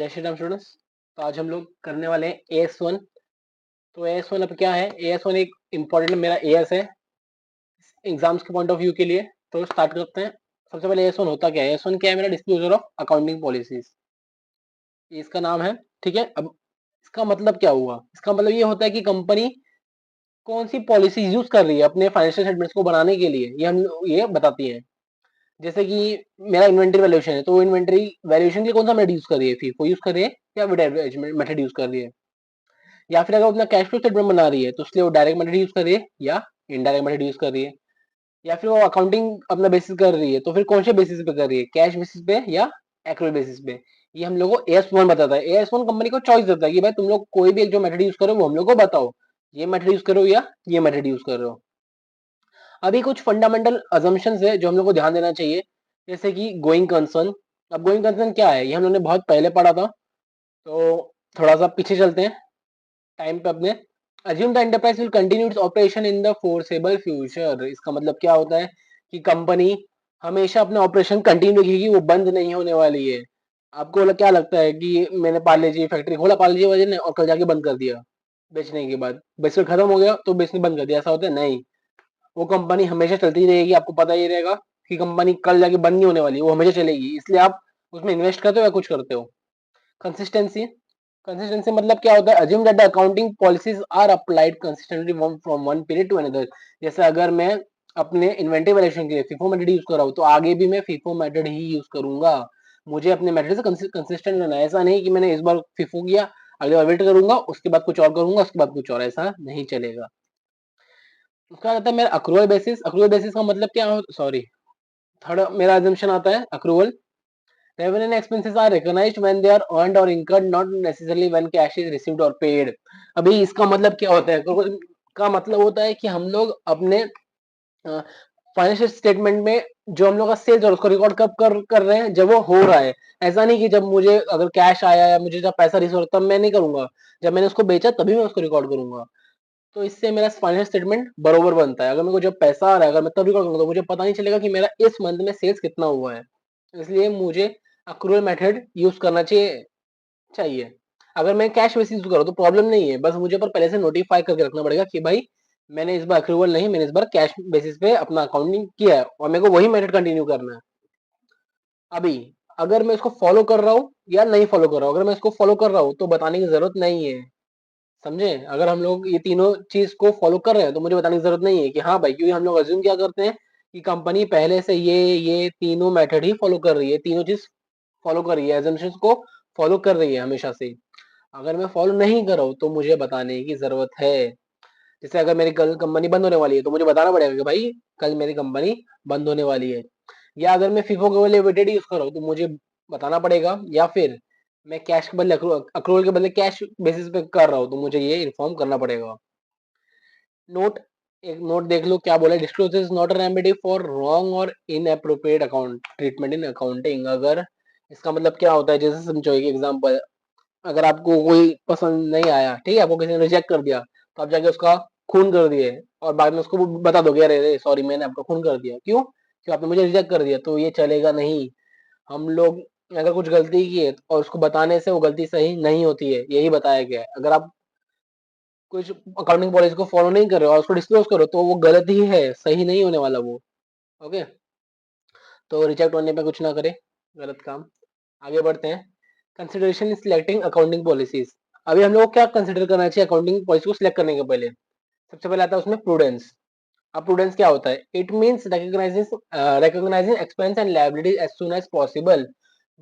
जय श्री राम स्टूडेंट्स। तो आज हम लोग करने वाले हैं AS1। तो AS1 अब क्या है? AS1 एक इम्पोर्टेंट मेरा AS है एग्जाम्स के पॉइंट ऑफ व्यू के लिए। तो स्टार्ट करते हैं। सबसे पहले AS1 होता क्या है? AS1 क्या है? मेरा डिस्क्लोजर ऑफ अकाउंटिंग पॉलिसीज, ये इसका नाम है। ठीक है, अब इसका मतलब क्या हुआ? इसका मतलब ये होता है कि कंपनी कौन सी पॉलिसी यूज कर रही है अपने फाइनेंशियल स्टेटमेंट्स को बनाने के लिए, ये बताती है। जैसे कि मेरा इन्वेंटरी वैल्यूएशन है, तो इन्वेंटरी वैल्यूएशन के लिए कौन सा मेथड यूज कर रही है? फीफो यूज कर रही है या विड मेथड यूज कर रही है? या फिर अगर वो अपना कैश फ्लो स्टेटमेंट बना रही है तो उसके लिए वो डायरेक्ट मेथड यूज कर रही है या इनडायरेक्ट मेथड यूज कर रही है? या फिर वो अकाउंटिंग अपना बेसिस कर रही है तो फिर कौन से बेसिस पे कर रही है? कैश बेसिस पे या एक्रुअल बेसिस पे? ये हम लोग को AS1 बताता है। AS1 कंपनी को चॉइस देता है कि भाई तुम लोग कोई भी एक जो मेथड यूज करो वो हम लोग को बताओ, ये मेथड यूज करो या ये मेथड यूज कर रहे हो। अभी कुछ फंडामेंटल अजम्पशंस है जो हम लोग को ध्यान देना चाहिए, जैसे कि गोइंग कंसर्न। अब गोइंग कंसर्न क्या है ये हम लोग ने बहुत पहले पढ़ा था, तो थोड़ा सा पीछे चलते हैं टाइम पे अपने। Assume the enterprise will continue its operation in the forcible future. इसका मतलब क्या होता है कि कंपनी हमेशा अपना ऑपरेशन कंटिन्यू रखेगी, वो बंद नहीं होने वाली है। आपको क्या लगता है कि मैंने पार्ले जी फैक्ट्री खोला, पार्ले जी वाले ने, और कल जाके बंद कर दिया बेचने के बाद, बेचकर खत्म हो गया तो बेचने बंद कर दिया, ऐसा होता है? नहीं, वो कंपनी हमेशा चलती रहेगी। आपको पता ही रहेगा कि कंपनी कल जाके बंद नहीं होने वाली, वो हमेशा चलेगी। इसलिए आप उसमें इन्वेस्ट करते हो या कुछ करते हो। कंसिस्टेंसी, कंसिस्टेंसी मतलब क्या होता है? Assume that the accounting policies are applied consistently from one period to another. जैसे अगर मैं अपने इन्वेंटरी वैल्यूएशन के लिए फीफो मेथड यूज कर रहा हूँ तो आगे भी मैं फीफो मेथड ही यूज करूंगा। मुझे अपने मेथड से कंसिस्टेंट रहना है। ऐसा नहीं कि मैंने इस बार फीफो किया, अगली बार वेट करूंगा, उसके बाद कुछ और करूंगा, उसके बाद कुछ और, ऐसा नहीं चलेगा। उसका आता है मेरा अक्रूवल बेसिस। अक्रूवल बेसिस का मतलब क्या हो, सॉरी, थर्ड मेरा assumption आता है accrual. Revenue and expenses are recognized when they are earned or incurred, not necessarily when cash is received or paid। अभी इसका मतलब क्या होता है? accrual का मतलब होता है कि हम लोग अपने फाइनेंशियल स्टेटमेंट में जो हम लोग का सेल्स और उसको रिकॉर्ड कब कर रहे हैं? जब वो हो रहा है। ऐसा नहीं कि जब मुझे अगर कैश आया या मुझे जब पैसा रिसीव हो तब मैं नहीं करूंगा, जब मैंने उसको बेचा तभी मैं उसको रिकॉर्ड करूंगा। तो इससे मेरा फाइनेंशियल स्टेटमेंट बरोबर बनता है। अगर मेरे को जब पैसा आ रहा है, अगर मैं तब रिकॉर्ड करूंगा तो मुझे पता नहीं चलेगा कि मेरा इस मंथ में सेल्स कितना हुआ है। इसलिए मुझे अक्रूवल मेथड यूज करना चाहिए। अगर मैं कैश बेसिस यूज करूँ तो प्रॉब्लम नहीं है, बस मुझे पर पहले से नोटिफाई करके रखना पड़ेगा कि भाई मैंने इस बार अक्रूवल नहीं, मैंने इस बार कैश बेसिस पे अपना अकाउंटिंग किया है और मेरे को वही मेथड कंटिन्यू करना है। अभी अगर मैं इसको फॉलो कर रहा हूँ या नहीं फॉलो कर रहा हूँ, अगर मैं इसको फॉलो कर रहा हूँ तो बताने की जरूरत नहीं है, समझे? अगर हम लोग ये तीनों चीज को फॉलो कर रहे हैं तो मुझे बताने की जरूरत नहीं है कि हाँ भाई, क्योंकि हम लोग अज्यूम क्या करते हैं कि कंपनी पहले से ये तीनों मेथड ही फॉलो कर रही है, तीनों चीज फॉलो कर रही है, एजम्पशंस को फॉलो कर रही है हमेशा से। अगर मैं फॉलो नहीं कर रहा हूँ तो मुझे बताने की जरूरत है। जैसे अगर मेरी कल कंपनी बंद होने वाली है तो मुझे बताना पड़ेगा कि भाई कल मेरी कंपनी बंद होने वाली है। या अगर मैं फीफो के बदले वेटेड यूज कर रहा हूँ तो मुझे बताना पड़ेगा। या फिर मैं कैश के बदले अक्रूवल के बदले कैश बेसिस पे कर रहा हूँ तो मुझे ये इन्फॉर्म करना पड़ेगा। नोट, एक नोट देख लो क्या बोला, disclosure is not a remedy for wrong और inappropriate account treatment in accounting. अगर इसका मतलब क्या होता है, जैसे समझो एक एग्जांपल, अगर आपको कोई पसंद नहीं आया, ठीक है, आपको किसी ने रिजेक्ट कर दिया, तो आप जाके उसका खून कर दिए और बाद में उसको बता दोगे अरे अरे सॉरी मैंने आपका खून कर दिया, क्यों? क्यों आपने मुझे रिजेक्ट कर दिया, तो ये चलेगा नहीं। हम लोग अगर कुछ गलती की है और उसको बताने से वो गलती सही नहीं होती है, यही बताया गया है। अगर आप कुछ अकाउंटिंग पॉलिसी को फॉलो नहीं कर रहे हो और उसको डिस्क्लोज करो तो वो गलत ही है, सही नहीं होने वाला वो। ओके, तो रिजेक्ट होने पे कुछ ना करे गलत काम। आगे बढ़ते हैं। Consideration in selecting accounting policies. अभी हम लोग को क्या कंसिडर करना चाहिए अकाउंटिंग पॉलिसी को सिलेक्ट करने के पहले? सबसे पहले आता है उसमें प्रूडेंस। अब प्रूडेंस क्या होता है? It means recognizing expense and liabilities as soon as possible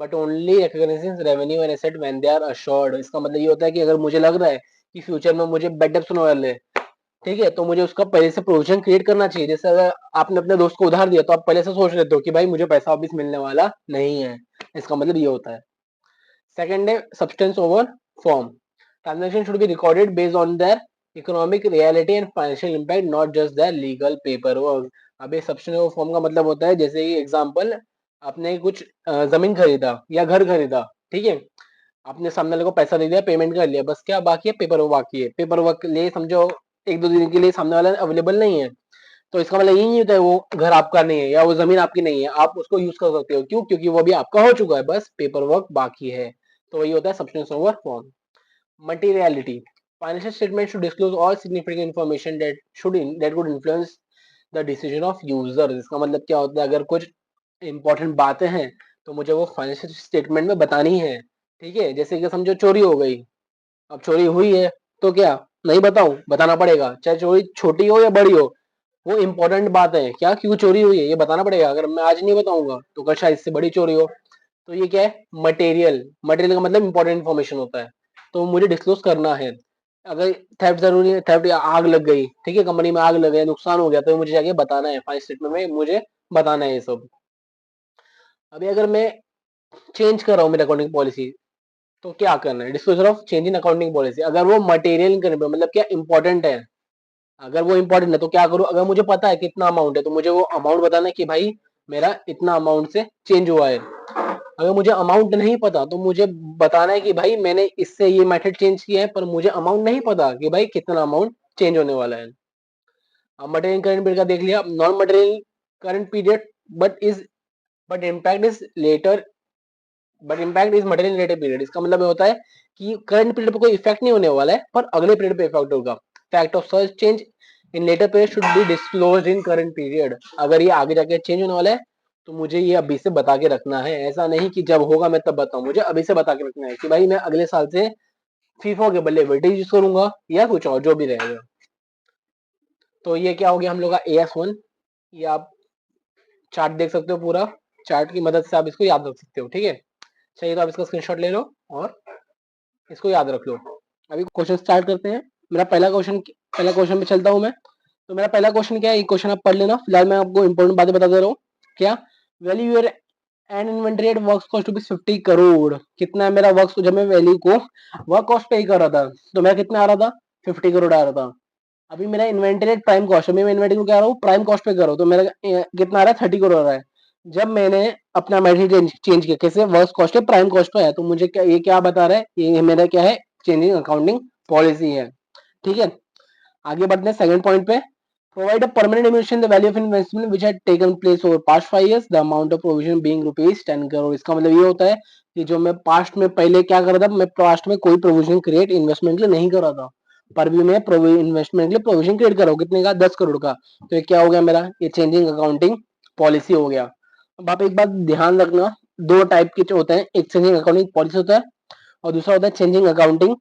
but only recognizing revenue and asset when they are assured। इसका मतलब ये होता है कि अगर मुझे लग रहा है कि फ्यूचर में मुझे बेड डेब्ट्स होने वाले हैं, ठीक है, तो मुझे उसका पहले से प्रोविजन क्रिएट करना चाहिए। जैसे अगर आपने अपने दोस्त को उधार दिया तो आप पहले से सोच लेते हो कि भाई मुझे पैसा वापिस मिलने वाला नहीं है, इसका मतलब ये होता है। सेकंड है substance over form. Transaction should be recorded based on their economic reality and financial impact, not just their legal paper work. अब ये सब्सटेंस ओवर फॉर्म का मतलब होता है, जैसे एग्जांपल, आपने कुछ जमीन खरीदा या घर खरीदा, ठीक है, आपने सामने वाले को पैसा दे दिया, पेमेंट कर लिया, बस क्या बाकी है? पेपर वर्क बाकी है। पेपर वर्क ले समझो एक दो दिन के लिए सामने वाला अवेलेबल नहीं है, तो इसका मतलब ये नहीं होता है वो घर आपका नहीं है या वो जमीन आपकी नहीं है, आप उसको यूज कर सकते हो। क्यों? क्योंकि वो भी आपका हो चुका है, बस पेपर वर्क बाकी है। तो वही होता है substance over form. Materiality, financial statement should disclose all significant information that could influence the decision of user. इसका मतलब क्या होता है, अगर कुछ इंपॉर्टेंट बातें हैं तो मुझे वो फाइनेंशियल स्टेटमेंट में बतानी है, ठीक है। जैसे कि समझो चोरी हो गई, अब चोरी हुई है तो क्या नहीं बताऊं, बताना पड़ेगा, चाहे चोरी छोटी हो या बड़ी हो, वो इंपॉर्टेंट बात है क्या, क्यों चोरी हुई है ये बताना पड़ेगा। अगर मैं आज नहीं बताऊंगा तो कल शायद इससे बड़ी चोरी हो। तो ये क्या है, मटेरियल। मटेरियल का मतलब इंपॉर्टेंट इन्फॉर्मेशन होता है, तो मुझे डिस्क्लोज करना है। अगर थेफ्ट जरूरी है, थेफ्ट या आग लग गई, ठीक है, कंपनी में आग लग गई, नुकसान हो गया, तो मुझे जाके बताना है, फाइनेंस स्टेटमेंट में मुझे बताना है ये सब। अभी अगर मैं चेंज कर रहा हूँ मेरी अकाउंटिंग पॉलिसी, तो क्या करना है, disclosure of change in accounting policy. अगर वो मटेरियल करने पे मतलब क्या इंपॉर्टेंट है, अगर वो इंपॉर्टेंट है तो क्या करूँ, अगर मुझे पता है कितना अमाउंट है तो मुझे वो अमाउंट बताना है कि भाई मेरा इतना अमाउंट से चेंज हुआ है। अगर मुझे अमाउंट नहीं पता तो मुझे बताना है कि भाई मैंने इससे ये मेथड चेंज किया है, पर मुझे अमाउंट नहीं पता कि भाई कितना अमाउंट चेंज होने वाला है। अब मटेरियल करंट पीरियड का देख लिया, non material current period but impact is later, but impact is material related period. इसका मतलब होता है कि करंट पीरियड पे कोई इफेक्ट नहीं होने वाला है, पर अगले पीरियड पे इफेक्ट होगा। Fact of such change in letter period should be disclosed in current period. अगर ये आगे जाके चेंज होने वाला है तो मुझे ये अभी से बता के रखना है, ऐसा नहीं कि जब होगा मैं तब बताऊं, मुझे अभी से बता के रखना है कि भाई मैं अगले साल से फीफो के बदले वेटेज यूज करूंगा या कुछ और जो भी रहेगा। तो ये क्या हो गया हम लोग का AS1। ये आप चार्ट देख सकते हो, पूरा चार्ट की मदद से आप इसको याद रख सकते हो, ठीक है। चाहिए तो आप इसका स्क्रीनशॉट ले लो और इसको याद रख लो। अभी क्वेश्चन स्टार्ट करते हैं। मेरा पहला क्वेश्चन पे चलता हूँ मैं। तो मेरा पहला क्वेश्चन क्या है, ये क्वेश्चन आप पढ़ लेना, फिलहाल मैं आपको इंपॉर्टेंट बातें बता दे रहा हूँ। क्या, value your an inventory at work cost to be 50 crore. कितना है मेरा वर्क, जब मैं वैल्यू को वर्क कॉस्ट पे ही कर रहा था तो मेरा कितना आ रहा था, 50 करोड़ आ रहा था। अभी मेरा इन्वेंटरी एट प्राइम कॉस्ट, अभी मैं इन्वेंटरी को क्या आ रहा हूँ प्राइम कॉस्ट पे कर रहा हूँ, तो मेरा कितना आ रहा है, 30 करोड़ आ रहा है। जब मैंने अपना मेथड चेंज किया, कैसे, वर्क कॉस्ट है प्राइम कॉस्ट पे है, तो मुझे क्या, ये क्या बता रहा है, ये मेरा क्या है, चेंजिंग अकाउंटिंग पॉलिसी है, ठीक है। आगे बढ़ते हैं सेकंड पॉइंट पे। Provide a permanent diminishing the value of investment which had taken place over past 5 years, the amount of provision being rupees 10 crore. इसका मतलब ये होता है कि जो मैं पास्ट में पहले क्या कर रहा था, मैं पास्ट में कोई प्रोविजन क्रिएट इन्वेस्टमेंट के लिए नहीं कर रहा था, पर भी मैं इन्वेस्टमेंट के लिए प्रोविजन क्रिएट कर रहा हूँ, कितने का, 10 करोड़ का। तो ये क्या हो गया मेरा, ये चेंजिंग अकाउंटिंग पॉलिसी हो गया। अब आप एक बात ध्यान रखना, दो टाइप के होते हैं, एक चेंजिंग अकाउंटिंग पॉलिसी होता है और दूसरा होता है चेंजिंग अकाउंटिंग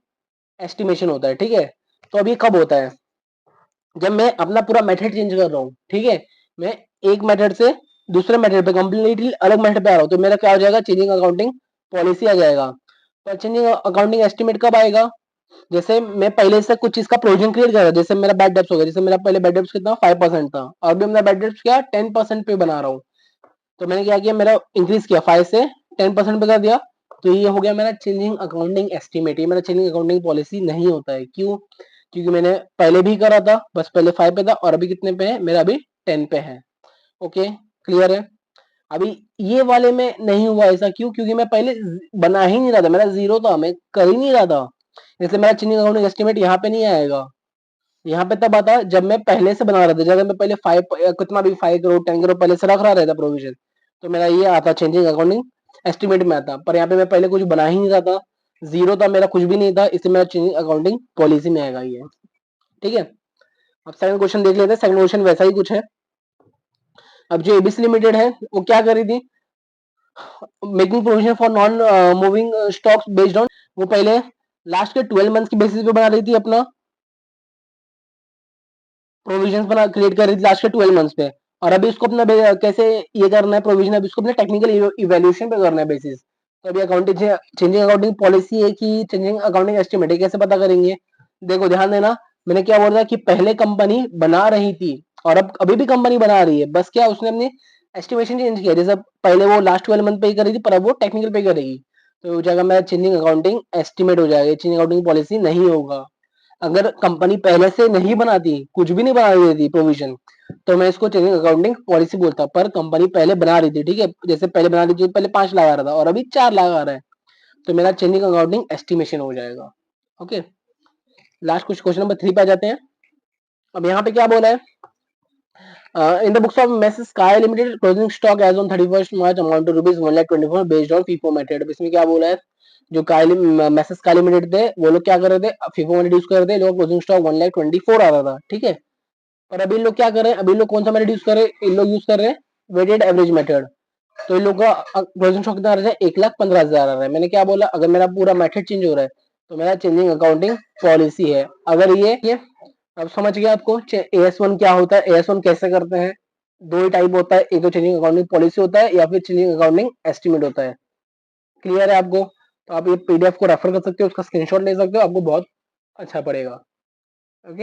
एस्टिमेशन होता है, ठीक है। तो अभी कब होता है, जब मैं अपना पूरा मेथड चेंज कर रहा हूँ, ठीक है, मैं एक मेथड से दूसरे मेथड पे कंप्लीटली अलग मेथड पे आ रहा हूँ, तो मेरा क्या हो जाएगा, चेंजिंग अकाउंटिंग पॉलिसी आ जाएगा। तो चेंजिंग अकाउंटिंग एस्टिमेट कब आएगा, जैसे मैं पहले से कुछ चीज का प्रोविजन क्रिएट कर रहा हूँ, जैसे मेरा बैड डेब्ट्स हो गया, जैसे मेरा पहले बैड डेब्ट्स कितना 5% था और अभी मेरा बैड डेब्ट्स क्या 10% पे बना रहा हूँ। तो मैंने क्या किया, मेरा इंक्रीज किया 5 से 10% पे कर दिया, तो ये हो गया मेरा चेंजिंग अकाउंटिंग एस्टिमेट। ये मेरा चेंजिंग अकाउंटिंग पॉलिसी नहीं होता है, क्यों, क्योंकि मैंने पहले भी करा था, बस पहले 5 पे था और अभी कितने पे है, मेरा अभी 10 पे है। ओके, क्लियर है। अभी ये वाले में नहीं हुआ ऐसा, क्यों, क्योंकि मैं पहले बना ही नहीं रहा था, मेरा जीरो था, मैं कर ही नहीं रहा था, इसलिए मेरा चेंजिंग अकाउंटिंग एस्टिमेट यहाँ पे नहीं आएगा। यहाँ पे तब आता जब मैं पहले से बना रहा था, जब मैं पहले 5 कितना भी 5 करोड़ 10 करोड़ पहले से रख रहा था प्रोविजन, तो मेरा ये आता चेंजिंग अकाउंटिंग एस्टिमेट में आता। पर यहाँ पे मैं पहले कुछ बना ही नहीं रहा था, जीरो था मेरा, कुछ भी नहीं था, इसलिए मेरा चेंजिंग अकाउंटिंग पॉलिसी में आएगा ये, ठीक है। अब सेकंड क्वेश्चन देख लेते हैं। सेकंड क्वेश्चन वैसा ही कुछ है। अब जो एबीसी लिमिटेड है वो क्या कर रही थी, making provision for non moving stocks based on, वो पहले लास्ट के 12 मंथ की बेसिस पे बना रही थी अपना प्रोविजन बना, क्रिएट कर रही थी लास्ट के 12 मंथ्स पे, और अभी उसको अपना कैसे ये करना है प्रोविजन, अभी उसको अपने टेक्निकल इवेल्यूएशन पे करना है बेसिस। तो अभी अकाउंटिंग चेंजिंग अकाउंटिंग पॉलिसी है कि चेंजिंग अकाउंटिंग एस्टिमेट है, कैसे पता करेंगे, देखो ध्यान देना, मैंने क्या बोला कि पहले कंपनी बना रही थी और अब अभी भी कंपनी बना रही है, बस क्या उसने अपनी एस्टिमेशन चेंज किया, जैसे पहले वो लास्ट 12 मंथ पे ही कर रही थी पर अब वो टेक्निकल पे करेगी, तो हो जाएगा मेरा चेंजिंग अकाउंटिंग एस्टिमेट हो जाएगा, चेंजिंग अकाउंटिंग पॉलिसी नहीं होगा। अगर कंपनी पहले से नहीं बनाती, कुछ भी नहीं बना रही थी प्रोविजन, तो मैं इसको चेंजिंग अकाउंटिंग पॉलिसी बोलता, पर कंपनी पहले बना रही थी, ठीक है, जैसे पहले बना रही थी, पहले 5 लाख आ रहा था और अभी 4 लाख आ रहा है, तो मेरा चेंजिंग अकाउंटिंग एस्टिमेशन हो जाएगा। ओके, लास्ट कुछ क्वेश्चन नंबर 3 पे आ जाते हैं। अब यहाँ पे क्या बोला है, in the books of message sky limited closing stock as on 31st March amount to rupees 1,24,000 based on FIFO method. इसमें क्या बोला है, जो काइली मैसेज काइली लिमिटेड थे वो लोग क्या कर रहे थे, फीफो में रिड्यूस कर रहे थे, लोग क्लोजिंग स्टॉक 1,24,000 आ रहा था, ठीक है। पर अभी इन लोग क्या कर रहे हैं, अभी लोग कौन सा रिड्यूस कर रहे हैं, इन लोग यूज कर रहे हैं वेटेड एवरेज मेथड। तो इन लोग का क्लोजिंग स्टॉक कितना आ रहा है, 1,15,000 आ रहा है। मैंने क्या बोला, अगर मेरा पूरा मेथड चेंज हो रहा है तो मेरा चेंजिंग अकाउंटिंग पॉलिसी है। अगर ये अब समझ गया आपको AS1 क्या होता है, AS1 कैसे करते हैं। दो ही टाइप होता है, एक तो चेंजिंग अकाउंटिंग पॉलिसी होता है या फिर चेंजिंग अकाउंटिंग एस्टिमेट होता है। क्लियर है आपको? तो आप ये PDF को रेफर कर सकते हो, उसका स्क्रीनशॉट ले सकते हो, आपको बहुत अच्छा पड़ेगा।